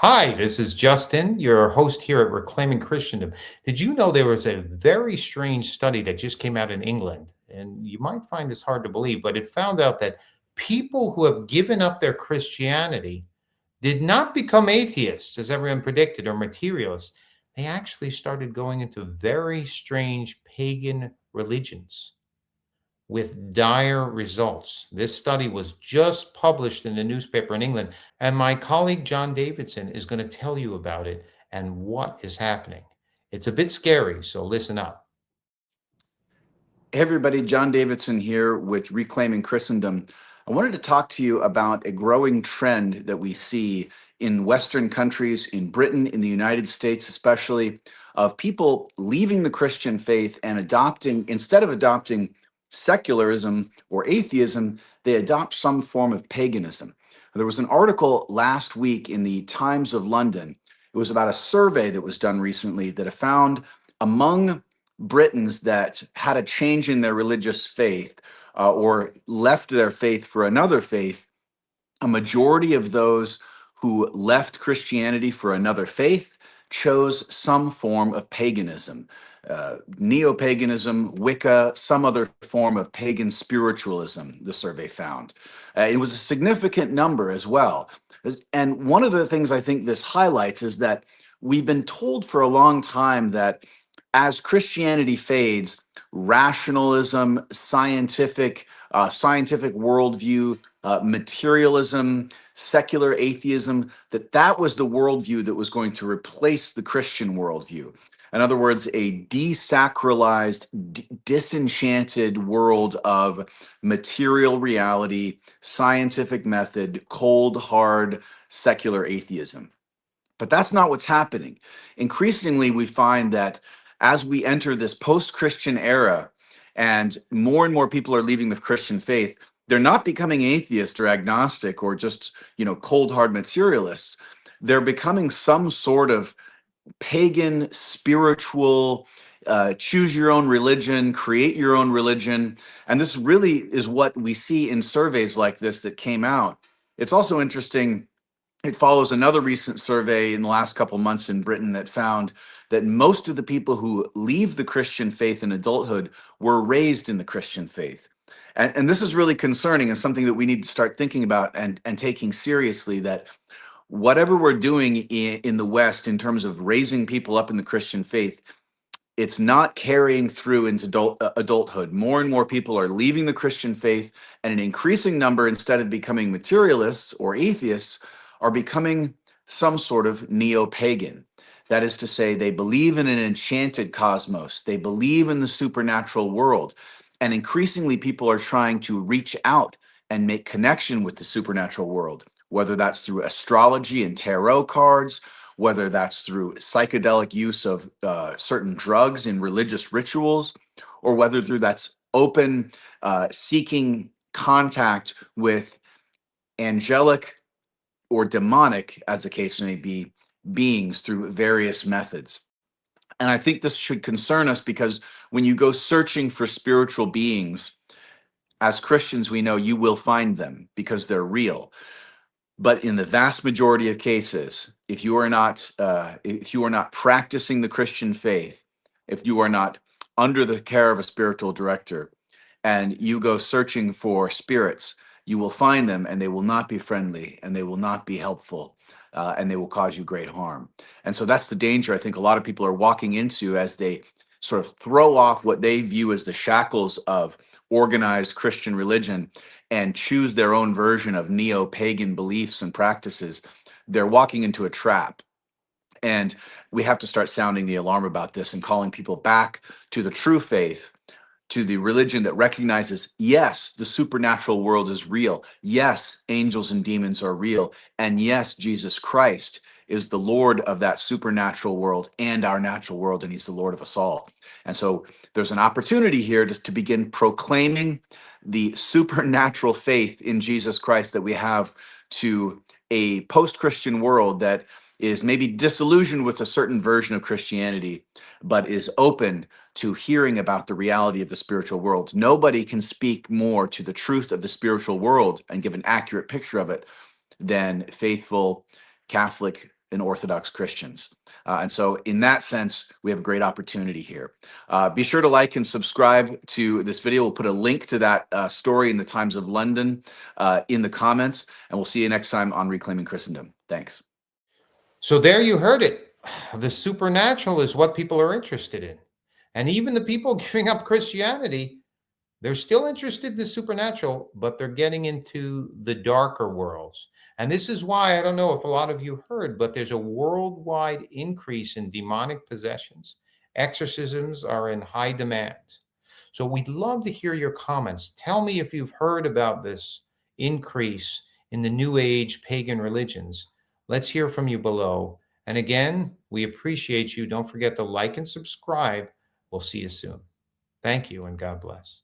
Hi, this is Justin, your host here at Reclaiming Christendom. Did you know there was a very strange study that just came out in England? And you might find this hard to believe, but it found out that people who have given up their Christianity did not become atheists, as everyone predicted, or materialists. They actually started going into very strange pagan religions with dire results. This study was just published in the newspaper in England, and my colleague John Davidson is going to tell you about it and what is happening. It's a bit scary, so listen up. Hey everybody, John Davidson here with Reclaiming Christendom. I wanted to talk to you about a growing trend that we see in Western countries, in Britain, in the United States especially, of people leaving the Christian faith and instead of adopting secularism or atheism, they adopt some form of paganism. There was an article last week in the Times of London. It was about a survey that was done recently that found among Britons that had a change in their religious faith or left their faith for another faith, a majority of those who left Christianity for another faith chose some form of paganism, neo-paganism, Wicca, some other form of pagan spiritualism, the survey found. It was a significant number as well. And one of the things I think this highlights is that we've been told for a long time that as Christianity fades, rationalism, scientific worldview, materialism, secular atheism, that was the worldview that was going to replace the Christian worldview. In other words, a desacralized, disenchanted world of material reality, scientific method, cold, hard, secular atheism. But that's not what's happening. Increasingly, we find that as we enter this post-Christian era and more people are leaving the Christian faith, they're not becoming atheist or agnostic or just, cold hard materialists. They're becoming some sort of pagan, spiritual, choose your own religion, create your own religion. And this really is what we see in surveys like this that came out. It's also interesting. It follows another recent survey in the last couple months in Britain that found that most of the people who leave the Christian faith in adulthood were raised in the Christian faith. And this is really concerning and something that we need to start thinking about and taking seriously, that whatever we're doing in the West in terms of raising people up in the Christian faith, it's not carrying through into adulthood. More and more people are leaving the Christian faith, and an increasing number, instead of becoming materialists or atheists, are becoming some sort of neo-pagan. That is to say, they believe in an enchanted cosmos. They believe in the supernatural world. And increasingly, people are trying to reach out and make connection with the supernatural world, whether that's through astrology and tarot cards, whether that's through psychedelic use of certain drugs in religious rituals, or whether through that's open seeking contact with angelic or demonic, as the case may be, beings through various methods. And I think this should concern us because when you go searching for spiritual beings, as Christians, we know you will find them because they're real. But in the vast majority of cases, if you are not practicing the Christian faith, if you are not under the care of a spiritual director, and you go searching for spirits, you will find them, and they will not be friendly, and they will not be helpful, and they will cause you great harm. And so that's the danger I think a lot of people are walking into as they sort of throw off what they view as the shackles of organized Christian religion and choose their own version of neo-pagan beliefs and practices. They're walking into a trap. And we have to start sounding the alarm about this and calling people back to the true faith, to the religion that recognizes, yes, the supernatural world is real. Yes, angels and demons are real. And yes, Jesus Christ is the Lord of that supernatural world and our natural world, and he's the Lord of us all. And so there's an opportunity here to begin proclaiming the supernatural faith in Jesus Christ that we have to a post-Christian world that is maybe disillusioned with a certain version of Christianity, but is open to hearing about the reality of the spiritual world. Nobody can speak more to the truth of the spiritual world and give an accurate picture of it than faithful Catholic and Orthodox Christians. And so in that sense, we have a great opportunity here. Be sure to like and subscribe to this video. We'll put a link to that story in the Times of London in the comments, and we'll see you next time on Reclaiming Christendom. Thanks. So there you heard it. The supernatural is what people are interested in. And even the people giving up Christianity, they're still interested in the supernatural, but they're getting into the darker worlds. And this is why, I don't know if a lot of you heard, but there's a worldwide increase in demonic possessions. Exorcisms are in high demand. So we'd love to hear your comments. Tell me if you've heard about this increase in the New Age pagan religions. Let's hear from you below. And again, we appreciate you. Don't forget to like and subscribe. We'll see you soon. Thank you and God bless.